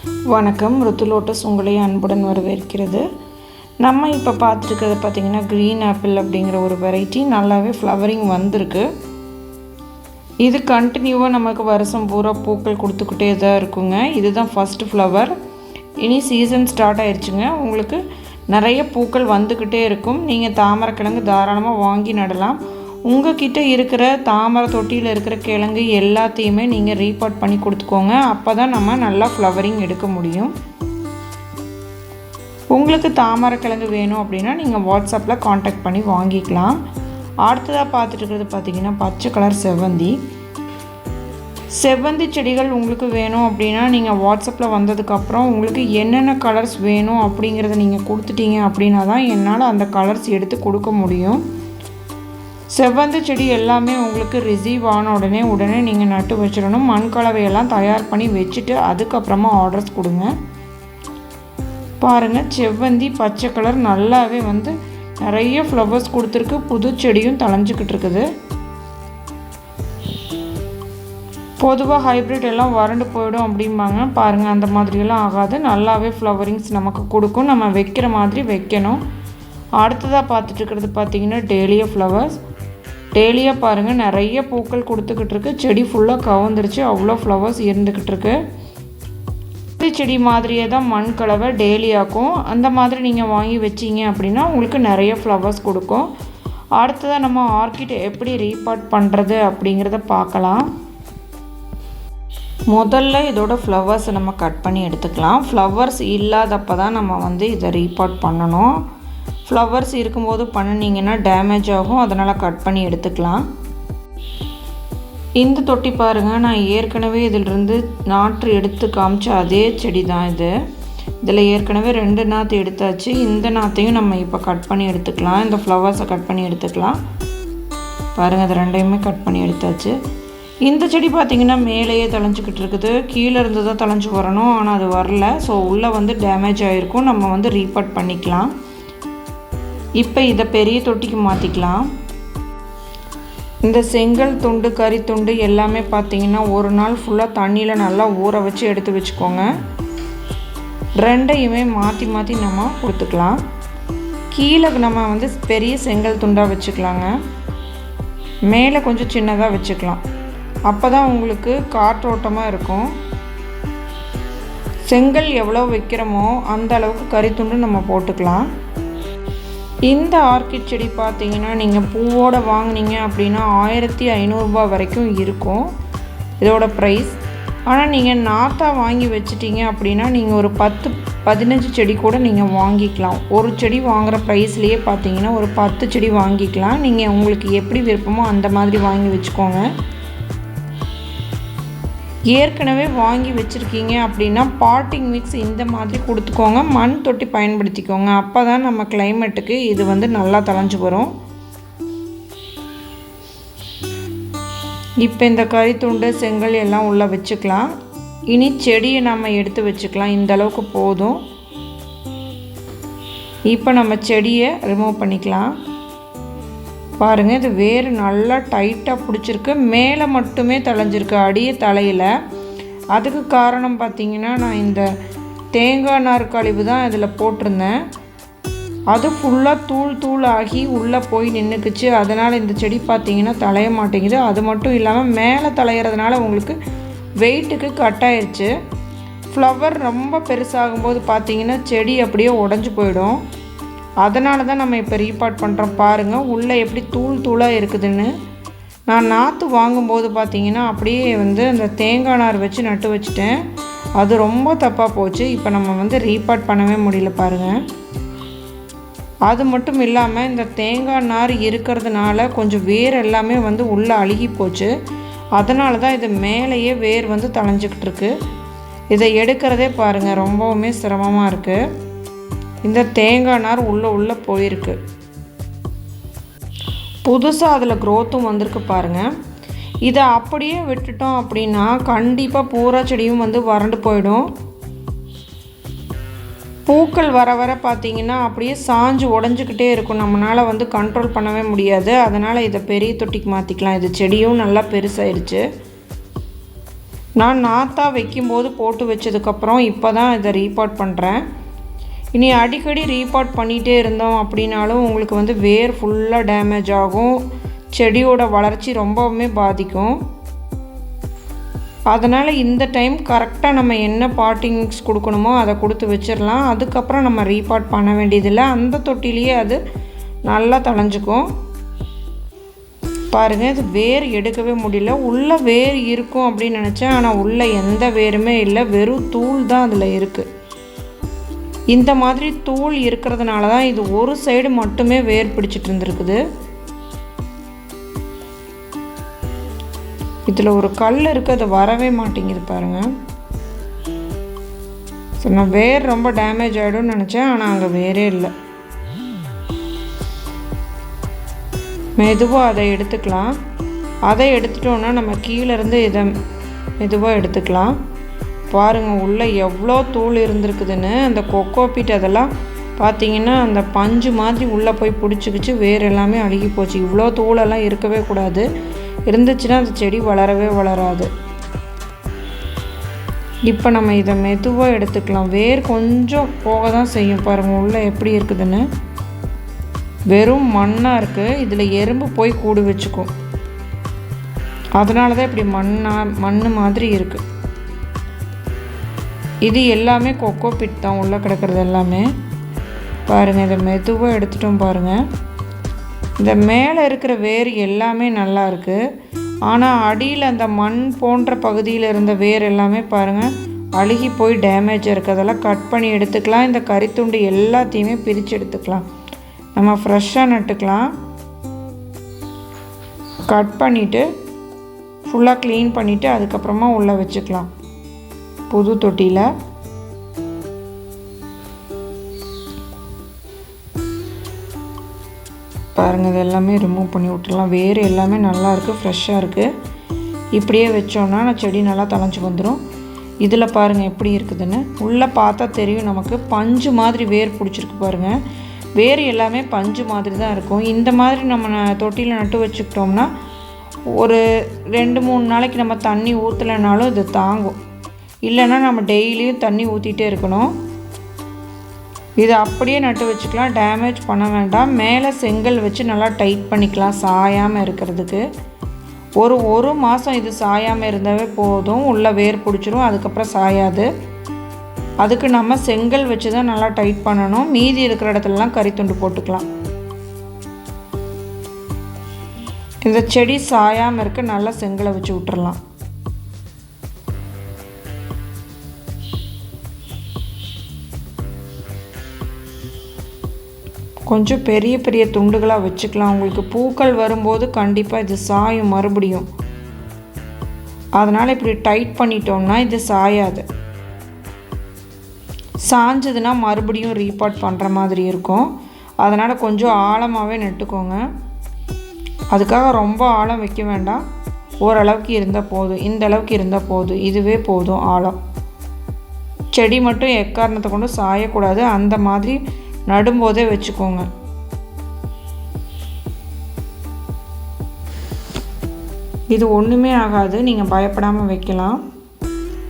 வணக்கம். ருத்து லோட்டஸ் உங்களை அன்புடன் வரவேற்கிறது. நம்ம இப்போ பார்த்துருக்கிறது பார்த்திங்கன்னா க்ரீன் ஆப்பிள் அப்படிங்கிற ஒரு வெரைட்டி நல்லாவே ஃப்ளவரிங் வந்திருக்கு. இது கண்டினியூவாக நமக்கு வருஷம் பூரா பூக்கள் கொடுத்துக்கிட்டே தான் இருக்குங்க. இதுதான் ஃபஸ்ட்டு ஃப்ளவர். இனி சீசன் ஸ்டார்ட் ஆயிடுச்சுங்க. உங்களுக்கு நிறைய பூக்கள் வந்துக்கிட்டே இருக்கும். நீங்கள் தாமரைக்கிழங்கு தாராளமாக வாங்கி நடலாம். உங்கள்கிட்ட இருக்கிற தாமரை தொட்டியில் இருக்கிற கிழங்கு எல்லாத்தையுமே நீங்கள் ரீபாட் பண்ணி கொடுத்துக்கோங்க. அப்போ தான் நம்ம நல்லா ஃப்ளவரிங் எடுக்க முடியும். உங்களுக்கு தாமரை கிழங்கு வேணும் அப்படின்னா நீங்கள் வாட்ஸ்அப்பில் காண்டாக்ட் பண்ணி வாங்கிக்கலாம். அடுத்ததாக பார்த்துட்டு இருக்கிறது பார்த்திங்கன்னா பச்சை கலர் செவ்வந்தி செடிகள் உங்களுக்கு வேணும் அப்படின்னா நீங்கள் வாட்ஸ்அப்பில் வந்ததுக்கப்புறம் உங்களுக்கு என்னென்ன கலர்ஸ் வேணும் அப்படிங்கிறத நீங்கள் கொடுத்துட்டீங்க அப்படின்னா தான் என்னால் அந்த கலர்ஸ் எடுத்து கொடுக்க முடியும். செவ்வந்தி செடி எல்லாமே உங்களுக்கு ரிசீவ் ஆன உடனே நீங்கள் நட்டு வச்சிடணும். மண் கலவையெல்லாம் தயார் பண்ணி வச்சுட்டு அதுக்கப்புறமா ஆர்டர்ஸ் கொடுங்க. பாருங்கள், செவ்வந்தி பச்சை கலர் நல்லாவே நிறைய ஃப்ளவர்ஸ் கொடுத்துருக்கு. புது செடியும் தளைஞ்சிக்கிட்டு இருக்குது. பொதுவாக ஹைப்ரிட் எல்லாம் வறண்டு போயிடும் அப்படிம்பாங்க. பாருங்கள், அந்த மாதிரியெல்லாம் ஆகாது. நல்லாவே ஃப்ளவரிங்ஸ் நமக்கு கொடுக்கும். நம்ம வைக்கிற மாதிரி வைக்கணும். அடுத்ததாக பார்த்துட்டு இருக்கிறது பார்த்திங்கன்னா டேலியா ஃப்ளவர்ஸ். டேலியா பாருங்கள், நிறைய பூக்கள் கொடுத்துக்கிட்டு இருக்கு. செடி ஃபுல்லாக கவுந்துருச்சு. அவ்வளோ ஃப்ளவர்ஸ் இருந்துக்கிட்டு இருக்கு. செடி மாதிரியே தான் மண் கலவை டேலியாக்கும். அந்த மாதிரி நீங்கள் வாங்கி வச்சிங்க அப்படின்னா உங்களுக்கு நிறைய ஃப்ளவர்ஸ் கொடுக்கும். அடுத்ததாக நம்ம ஆர்கிட் எப்படி ரீபாட் பண்ணுறது அப்படிங்கிறத பார்க்கலாம். முதல்ல இதோட ஃப்ளவர்ஸை நம்ம கட் பண்ணி எடுத்துக்கலாம். ஃப்ளவர்ஸ் இல்லாதப்போ தான் நம்ம இதை ரீபாட் பண்ணணும். ஃப்ளவர்ஸ் இருக்கும்போது பண்ணினீங்கன்னா டேமேஜ் ஆகும். அதனால் கட் பண்ணி எடுத்துக்கலாம். இந்த தொட்டி பாருங்கள், நான் ஏற்கனவே இதிலிருந்து நாற்று எடுத்து காமிச்ச அதே செடி தான் இது. இதில் ஏற்கனவே 2 நாற்று எடுத்தாச்சு. இந்த நாற்றையும் நம்ம இப்போ கட் பண்ணி எடுத்துக்கலாம். இந்த ஃப்ளவர்ஸை கட் பண்ணி எடுத்துக்கலாம். பாருங்கள், அது 2யுமே கட் பண்ணி எடுத்தாச்சு. இந்த செடி பார்த்திங்கன்னா மேலேயே தளைஞ்சிக்கிட்டு இருக்குது. கீழே இருந்து தான் தளைஞ்சி வரணும், ஆனால் அது வரல. ஸோ உள்ளே டேமேஜ் ஆகிருக்கும். நம்ம ரீபாட் பண்ணிக்கலாம். இப்போ இதை பெரிய தொட்டிக்கு மாற்றிக்கலாம். இந்த செங்கல் துண்டு கறி துண்டு எல்லாமே பார்த்திங்கன்னா ஒரு நாள் ஃபுல்லாக தண்ணியில் நல்லா ஊற வச்சு எடுத்து வச்சுக்கோங்க. 2யுமே மாற்றி மாற்றி நம்ம கொடுத்துக்கலாம். கீழே நம்ம பெரிய செங்கல் துண்டாக வச்சுக்கலாங்க. மேலே கொஞ்சம் சின்னதாக வச்சுக்கலாம். அப்போ தான் உங்களுக்கு காற்றோட்டமாக இருக்கும். செங்கல் எவ்வளோ வைக்கிறோமோ அந்த அளவுக்கு கறித்துண்டு நம்ம போட்டுக்கலாம். இந்த ஆர்கிட் செடி பார்த்தீங்கன்னா நீங்கள் பூவோடு வாங்கினீங்க அப்படின்னா 1500 ரூபா வரைக்கும் இருக்கும் இதோட ப்ரைஸ். ஆனால் நீங்கள் நாற்றா வாங்கி வச்சிட்டிங்க அப்படின்னா நீங்கள் ஒரு 10-15 செடி கூட நீங்கள் வாங்கிக்கலாம். ஒரு செடி வாங்குகிற ப்ரைஸ்லேயே பார்த்தீங்கன்னா ஒரு 10 செடி வாங்கிக்கலாம். நீங்கள் உங்களுக்கு எப்படி விருப்பமோ அந்த மாதிரி வாங்கி வச்சுக்கோங்க. ஏற்கனவே வாங்கி வச்சுருக்கீங்க அப்படின்னா பாட்டிங் மிக்ஸ் இந்த மாதிரி கொடுத்துக்கோங்க. மண் தொட்டி பயன்படுத்திக்கோங்க. அப்போ தான் நம்ம கிளைமேட்டுக்கு இது நல்லா தளைஞ்சு வரும். இப்போ இந்த கறித்துண்டு செங்கல் எல்லாம் உள்ளே வச்சுக்கலாம். இனி செடியை நம்ம எடுத்து வச்சுக்கலாம். இந்த அளவுக்கு போதும். இப்போ நம்ம செடியை ரிமூவ் பண்ணிக்கலாம். பாருங்கள், இது வேறு நல்லா டைட்டாக பிடிச்சிருக்கு. மேலே மட்டுமே தளைஞ்சிருக்கு, அடியே தலையில். அதுக்கு காரணம் பார்த்திங்கன்னா நான் இந்த தேங்காய் நார் கழிவு தான் இதில் போட்டிருந்தேன். அது ஃபுல்லாக தூள் ஆகி உள்ளே போய் நின்றுக்குச்சு. அதனால் இந்த செடி பார்த்திங்கன்னா தலைய மாட்டேங்குது. அது மட்டும் இல்லாமல் மேலே தலையிறதுனால உங்களுக்கு வெயிட்டுக்கு கட் ஆயிடுச்சு. ஃப்ளவர் ரொம்ப பெருசாகும்போது பார்த்திங்கன்னா செடி அப்படியே உடஞ்சி போயிடும். அதனால தான் நம்ம இப்போ ரீபாட் பண்ணுறோம். பாருங்கள், உள்ளே எப்படி தூளாக இருக்குதுன்னு. நான் நாற்று வாங்கும்போது பார்த்திங்கன்னா அப்படியே அந்த தேங்காய் நார் வச்சு நட்டு வச்சுட்டேன். அது ரொம்ப தப்பாக போச்சு. இப்போ நம்ம ரீபாட் பண்ணவே முடியல. பாருங்கள், அது மட்டும் இல்லாமல் இந்த தேங்காய் நார் இருக்கிறதுனால கொஞ்சம் வேர் எல்லாமே உள்ளே அழுகி போச்சு. அதனால தான் இது மேலேயே வேர் தளைஞ்சிக்கிட்டு இருக்கு. இதை எடுக்கிறதே பாருங்கள் ரொம்பவுமே சிரமமாக இருக்குது. இந்த தேங்காய் நார் உள்ளே போயிருக்கு. புதுசாக அதில் க்ரோத்தும் வந்திருக்கு பாருங்கள். இதை அப்படியே விட்டுட்டோம் அப்படின்னா கண்டிப்பாக பூரா செடியும் வறண்டு போயிடும். பூக்கள் வர பார்த்திங்கன்னா அப்படியே சாஞ்சு உடஞ்சிக்கிட்டே இருக்கும். நம்மளால் கண்ட்ரோல் பண்ணவே முடியாது. அதனால் இதை பெரிய தொட்டிக்கு மாற்றிக்கலாம். இது செடியும் நல்லா பெருசாகிடுச்சு. நான் நாற்றாக வைக்கும்போது போட்டு வச்சதுக்கப்புறம் இப்போ தான் இதை ரீபாட் பண்ணுறேன். இனி அடிக்கடி ரீபாட் பண்ணிகிட்டே இருந்தோம் அப்படின்னாலும் உங்களுக்கு வந்து வேர் ஃபுல்லாக டேமேஜ் ஆகும், செடியோட வளர்ச்சி ரொம்பவுமே பாதிக்கும். அதனால் இந்த டைம் கரெக்டாக நம்ம என்ன பாட்டிங் மிக்ஸ் கொடுக்கணுமோ அதை கொடுத்து வச்சிடலாம். அதுக்கப்புறம் நம்ம ரீபாட் பண்ண வேண்டியதில்லை, அந்த தொட்டிலேயே அது நல்லா தழைஞ்சிக்கும். பாருங்கள், இது வேர் எடுக்கவே முடியல. உள்ளே வேர் இருக்கும் அப்படின்னு நினச்சேன், ஆனால் உள்ளே எந்த வேருமே இல்லை, வெறும் தூள் தான் அதில் இருக்குது. இந்த மாதிரி தூள் இருக்கிறதுனால தான் இது ஒரு சைடு மட்டுமே வேர் பிடிச்சிட்டு இருந்துருக்குது. இதில் ஒரு கல் இருக்குது, அது வரவே மாட்டேங்குது பாருங்கள். ஸோ நான் வேர் ரொம்ப டேமேஜ் ஆகிடும்னு நினச்சேன், ஆனால் அங்கே வேரே இல்லை. மெதுவாக அதை எடுத்துக்கலாம். அதை எடுத்துட்டோன்னா நம்ம கீழேருந்து இதை மெதுவாக எடுத்துக்கலாம். பாருங்கள் உள்ளே எவ்வளோ தூள் இருந்திருக்குதுன்னு. அந்த கொக்கோ பீட் அதெல்லாம் பார்த்திங்கன்னா அந்த பஞ்சு மாதிரி உள்ளே போய் பிடிச்சிக்கிச்சு, வேர் எல்லாமே அழுகி போச்சு. இவ்வளோ தூளெல்லாம் இருக்கவே கூடாது, இருந்துச்சுன்னா அந்த செடி வளரவே வளராது. இப்போ நம்ம இதை மெதுவாக எடுத்துக்கலாம். வேர் கொஞ்சம் போக தான் செய்யும். பாருங்கள் உள்ளே எப்படி இருக்குதுன்னு. வெறும் மண்ணாக இருக்குது, இதில் எறும்பு போய் கூடு வச்சுக்கும். அதனால தான் இப்படி மண் மாதிரி இருக்குது. இது எல்லாமே கொக்கோ பிட் தான் உள்ளே கிடக்கிறது எல்லாமே. பாருங்கள், இதை மெதுவாக எடுத்துட்டோம் பாருங்கள். இந்த மேலே இருக்கிற வேர் எல்லாமே நல்லா இருக்குது, ஆனால் அடியில் அந்த மண் போன்ற பகுதியில் இருந்த வேர் எல்லாமே பாருங்கள் அழுகி போய் டேமேஜாக இருக்குது. அதெல்லாம் கட் பண்ணி எடுத்துக்கலாம். இந்த கரித்துண்டு எல்லாத்தையுமே பிரித்து எடுத்துக்கலாம். நம்ம ஃப்ரெஷ்ஷாக நட்டுக்கலாம். கட் பண்ணிவிட்டு ஃபுல்லாக க்ளீன் பண்ணிவிட்டு அதுக்கப்புறமா உள்ளே வச்சுக்கலாம் புது தொட்டியில். பாருங்கள், இது எல்லாமே ரிமூவ் பண்ணி விட்டுடலாம். வேறு எல்லாமே நல்லா இருக்குது, ஃப்ரெஷ்ஷாக இருக்குது. இப்படியே வச்சோன்னா செடி நல்லா தழைஞ்சி வந்துடும். இதில் பாருங்கள் எப்படி இருக்குதுன்னு. உள்ளே பார்த்தா தெரியும் நமக்கு, பஞ்சு மாதிரி வேர் பிடிச்சிருக்கு பாருங்கள். வேர் எல்லாமே பஞ்சு மாதிரி தான் இருக்கும். இந்த மாதிரி நம்ம தொட்டியில் நட்டு வச்சுக்கிட்டோம்னா ஒரு 2-3 நாளைக்கு நம்ம தண்ணி ஊற்றலைனாலும் இது தாங்கும். இல்லைன்னா நம்ம டெய்லியும் தண்ணி ஊற்றிட்டே இருக்கணும். இது அப்படியே நட்டு வச்சுக்கலாம், டேமேஜ் பண்ண வேண்டாம். மேலே செங்கல் வச்சு நல்லா டைட் பண்ணிக்கலாம் சாயாமல் இருக்கிறதுக்கு. ஒரு மாதம் இது சாயாமல் இருந்தாவே போதும், உள்ளே வேர் பிடிச்சிரும், அதுக்கப்புறம் சாயாது. அதுக்கு நம்ம செங்கல் வச்சு தான் நல்லா டைட் பண்ணணும். மீதி இருக்கிற இடத்துலலாம் கரித்துண்டு போட்டுக்கலாம். இந்த செடி சாயாமல் இருக்க நல்லா செங்கலை வச்சு விட்டுறலாம். கொஞ்சம் பெரிய பெரிய துண்டுகளாக வச்சுக்கலாம். உங்களுக்கு பூக்கள் வரும்போது கண்டிப்பாக இது சாயும் மறுபடியும். அதனால் இப்படி டைட் பண்ணிட்டோம்னா இது சாயாது. சாஞ்சதுன்னா மறுபடியும் ரீபாட் பண்ணுற மாதிரி இருக்கும். அதனால் கொஞ்சம் ஆழமாகவே நட்டுக்கோங்க. அதுக்காக ரொம்ப ஆழம் வைக்க வேண்டாம், ஓரளவுக்கு இருந்தால் போதும். இந்த அளவுக்கு இருந்தால் போதும், இதுவே போதும் ஆழம். செடி மட்டும் எக்காரணத்தை கொண்டு சாயக்கூடாது, அந்த மாதிரி நடும்போதே வச்சுக்கோங்க. இது ஒன்றுமே ஆகாது, நீங்கள் பயப்படாமல் வைக்கலாம்.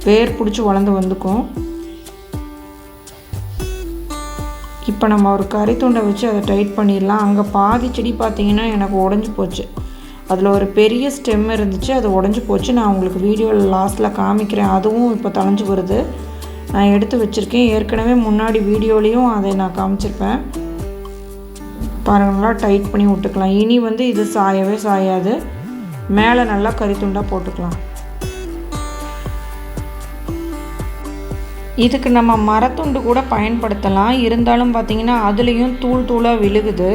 வேர் பிடிச்சி வளர்ந்து வந்துக்கும். இப்போ நம்ம ஒரு கரித்துண்டை வச்சு அதை டைட் பண்ணிடலாம். அங்கே பாதி செடி பார்த்திங்கன்னா எனக்கு உடஞ்சி போச்சு. அதில் ஒரு பெரிய ஸ்டெம் இருந்துச்சு, அது உடஞ்சி போச்சு. நான் உங்களுக்கு வீடியோவில் லாஸ்ட்டில் காமிக்கிறேன். அதுவும் இப்போ தழைஞ்சி வருது. நான் எடுத்து வச்சுருக்கேன். ஏற்கனவே முன்னாடி வீடியோலேயும் அதை நான் காமிச்சிருப்பேன். பாருங்கள், நல்லா டைட் பண்ணி விட்டுக்கலாம். இனி வந்து இது சாயவே சாயாது. மேலே நல்லா கரித்துண்டாக போட்டுக்கலாம். இதுக்கு நம்ம மரத்துண்டு கூட பயன்படுத்தலாம். இருந்தாலும் பார்த்திங்கன்னா அதுலேயும் தூளாக விழுகுது.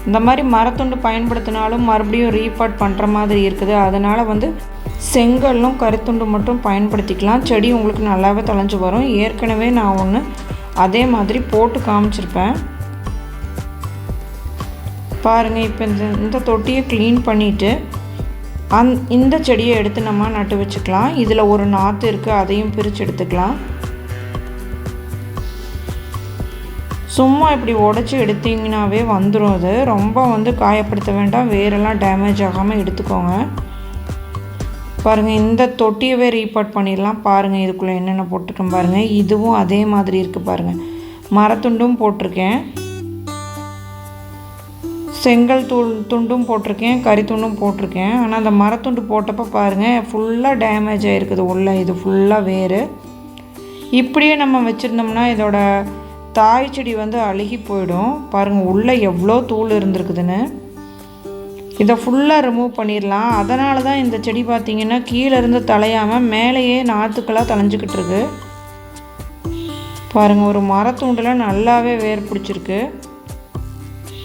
இந்த மாதிரி மரத்துண்டு பயன்படுத்தினாலும் மறுபடியும் ரீபாட் பண்ணுற மாதிரி இருக்குது. அதனால் வந்து செங்கல்லும் கரித்துண்டு மட்டும் பயன்படுத்திக்கலாம். செடி உங்களுக்கு நல்லாவே தழைஞ்சி வரும். ஏற்கனவே நான் ஒன்று அதே மாதிரி போட்டு காமிச்சிருப்பேன். பாருங்கள், இப்போ இந்த தொட்டியை க்ளீன் பண்ணிவிட்டு இந்த செடியை எடுத்து நம்ம நட்டு வச்சுக்கலாம். இதில் ஒரு நாற்று இருக்குது, அதையும் பிரித்து எடுத்துக்கலாம். சும்மா இப்படி உடச்சி எடுத்திங்கனாவே வந்துடும். அது ரொம்ப வந்து காயப்படுத்த வேண்டாம், வேரெல்லாம் டேமேஜ் ஆகாமல் எடுத்துக்கோங்க. பாருங்கள், இந்த தொட்டியவே ரீபாட் பண்ணிடலாம். பாருங்கள், இதுக்குள்ளே என்னென்ன போட்டிருக்கேன் பாருங்கள். இதுவும் அதே மாதிரி இருக்குது பாருங்கள். மரத்துண்டும் போட்டிருக்கேன், செங்கல் துண்டும் போட்டிருக்கேன், கறி துண்டும் போட்டிருக்கேன். ஆனால் அந்த மரத்துண்டு போட்டப்போ பாருங்கள் ஃபுல்லாக டேமேஜ் ஆகிருக்குது உள்ள. இது ஃபுல்லாக வேறு. இப்படியே நம்ம வச்சுருந்தோம்னா இதோட தாய் செடி வந்து அழுகி போயிடும். பாருங்கள் உள்ளே எவ்வளோ தூள் இருந்திருக்குதுன்னு. இதை ஃபுல்லாக ரிமூவ் பண்ணிடலாம். அதனால தான் இந்த செடி பார்த்திங்கன்னா கீழேருந்து தலையாமல் மேலேயே நாற்றுக்களாக தலைஞ்சிக்கிட்டு இருக்கு. பாருங்கள், ஒரு மரத்தூண்டில் நல்லாவே வேர் பிடிச்சிருக்கு.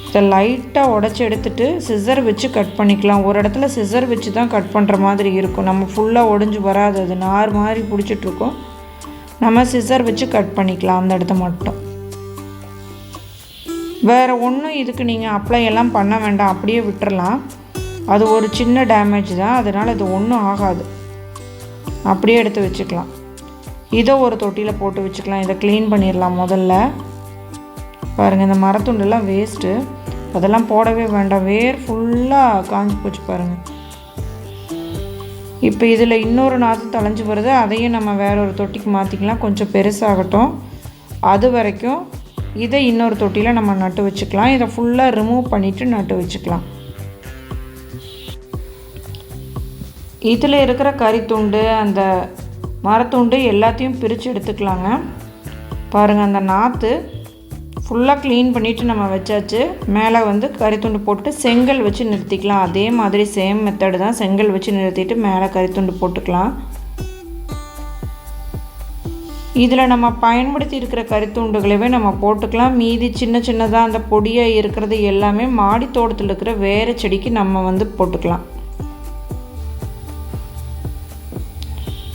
இதை லைட்டாக உடச்சி எடுத்துகிட்டு சிசர் வச்சு கட் பண்ணிக்கலாம். ஒரு இடத்துல சிசர் வச்சு தான் கட் பண்ணுற மாதிரி இருக்கும். நம்ம ஃபுல்லாக ஒடிஞ்சு வராது, அது நார் மாதிரி பிடிச்சிட்ருக்கோம். நம்ம சிசர் வச்சு கட் பண்ணிக்கலாம் அந்த இடத்த மட்டும். வேறு ஒன்றும் இதுக்கு நீங்கள் அப்ளை எல்லாம் பண்ண வேண்டாம், அப்படியே விட்டுறலாம். அது ஒரு சின்ன டேமேஜ் தான், அதனால் இது ஒன்றும் ஆகாது. அப்படியே எடுத்து வச்சுக்கலாம். இதை ஒரு தொட்டியில் போட்டு வச்சுக்கலாம். இதை க்ளீன் பண்ணிடலாம் முதல்ல. பாருங்கள், இந்த மரத்துண்டெல்லாம் வேஸ்ட்டு, அதெல்லாம் போடவே வேண்டாம். வேர் ஃபுல்லாக காஞ்சி போச்சு பாருங்கள். இப்போ இதில் இன்னொரு நாற்று தலைஞ்சு வருது, அதையும் நம்ம வேற ஒரு தொட்டிக்கு மாற்றிக்கலாம். கொஞ்சம் பெருசாகட்டும். அது வரைக்கும் இதை இன்னொரு தொட்டியில் நம்ம நட்டு வச்சுக்கலாம். இதை ஃபுல்லாக ரிமூவ் பண்ணிவிட்டு நட்டு வச்சுக்கலாம். இதில் இருக்கிற கறித்துண்டு, அந்த மரத்துண்டு எல்லாத்தையும் பிரித்து எடுத்துக்கலாங்க. பாருங்கள், அந்த நாற்று ஃபுல்லாக க்ளீன் பண்ணிவிட்டு நம்ம வச்சாச்சு. மேலே வந்து கறித்துண்டு போட்டு செங்கல் வச்சு நிறுத்திக்கலாம். அதே மாதிரி சேம் மெத்தடு தான். செங்கல் வச்சு நிறுத்திட்டு மேலே கறித்துண்டு போட்டுக்கலாம். இதில் நம்ம பயன்படுத்தி இருக்கிற கறித்துண்டுகளவே நம்ம போட்டுக்கலாம். மீதி சின்ன சின்னதாக அந்த பொடியாக இருக்கிறது எல்லாமே மாடி தோட்டத்தில் இருக்கிற வேறு செடிக்கு நம்ம வந்து போட்டுக்கலாம்.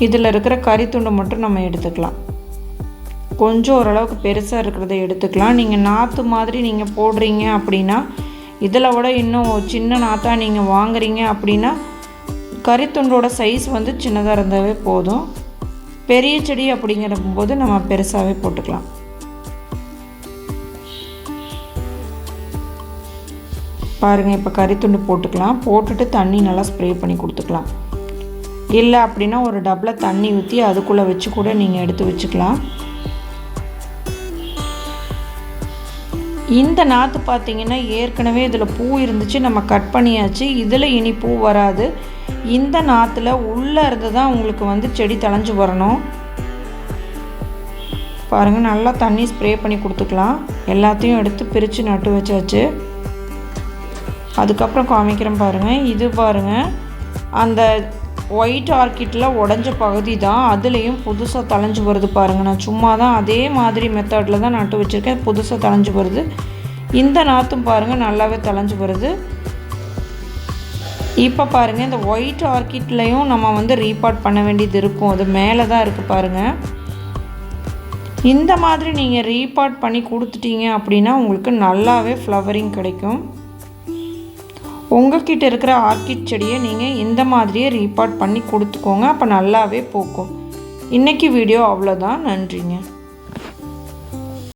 இதில் இருக்கிற கறித்துண்டு மட்டும் நம்ம எடுத்துக்கலாம். கொஞ்சம் ஓரளவுக்கு பெருசாக இருக்கிறத எடுத்துக்கலாம். நீங்கள் நாற்று மாதிரி நீங்கள் போடுறீங்க அப்படின்னா, இதில் விட இன்னும் சின்ன நாற்றாக நீங்கள் வாங்குறீங்க அப்படின்னா கறித்துண்டோட சைஸ் வந்து சின்னதாக இருந்தாவே போதும். பெரிய செடி அப்படிங்கிற போது நம்ம பெருசாகவே போட்டுக்கலாம். பாருங்கள், இப்போ கறித்துண்டு போட்டுக்கலாம். போட்டுட்டு தண்ணி நல்லா ஸ்ப்ரே பண்ணி கொடுத்துக்கலாம். இல்லை அப்படின்னா ஒரு டப்பில் தண்ணி ஊற்றி அதுக்குள்ளே வச்சு கூட நீங்கள் எடுத்து வச்சுக்கலாம். இந்த நாற்று பார்த்திங்கன்னா ஏற்கனவே இதில் பூ இருந்துச்சு, நம்ம கட் பண்ணியாச்சு. இதில் இனி பூ வராது. இந்த நாற்றுல உள்ளே இருந்து தான் உங்களுக்கு வந்து செடி தளைஞ்சு வரணும். பாருங்கள், நல்லா தண்ணி ஸ்ப்ரே பண்ணி கொடுத்துக்கலாம். எல்லாத்தையும் எடுத்து பிரித்து நட்டு வச்சாச்சு. அதுக்கப்புறம் காமிக்கிறேன் பாருங்கள். இது பாருங்கள், அந்த ஒயிட் ஆர்கிட்டில் உடஞ்ச பகுதி தான். அதுலேயும் புதுசாக தளைஞ்சு வருது பாருங்கள். நான் சும்மா தான் அதே மாதிரி மெத்தடில் தான் நட்டு வச்சுருக்கேன். புதுசாக தளைஞ்சு வருது. இந்த நாற்றும் பாருங்கள் நல்லாவே தளைஞ்சு வருது. இப்போ பாருங்கள், இந்த ஒயிட் ஆர்கிட்லேயும் நம்ம வந்து ரீபாட் பண்ண வேண்டியது இருக்கும். அது மேலே தான் இருக்குது பாருங்கள். இந்த மாதிரி நீங்கள் ரீபாட் பண்ணி கொடுத்துட்டீங்க அப்படின்னா உங்களுக்கு நல்லாவே ஃப்ளவரிங் கிடைக்கும். உங்கள்கிட்ட இருக்கிற ஆர்கிட் செடியை நீங்கள் இந்த மாதிரியே ரீபாட் பண்ணி கொடுத்துக்கோங்க. அப்போ நல்லாவே பூக்கும். இன்றைக்கி வீடியோ அவ்வளோதான். நன்றிங்க.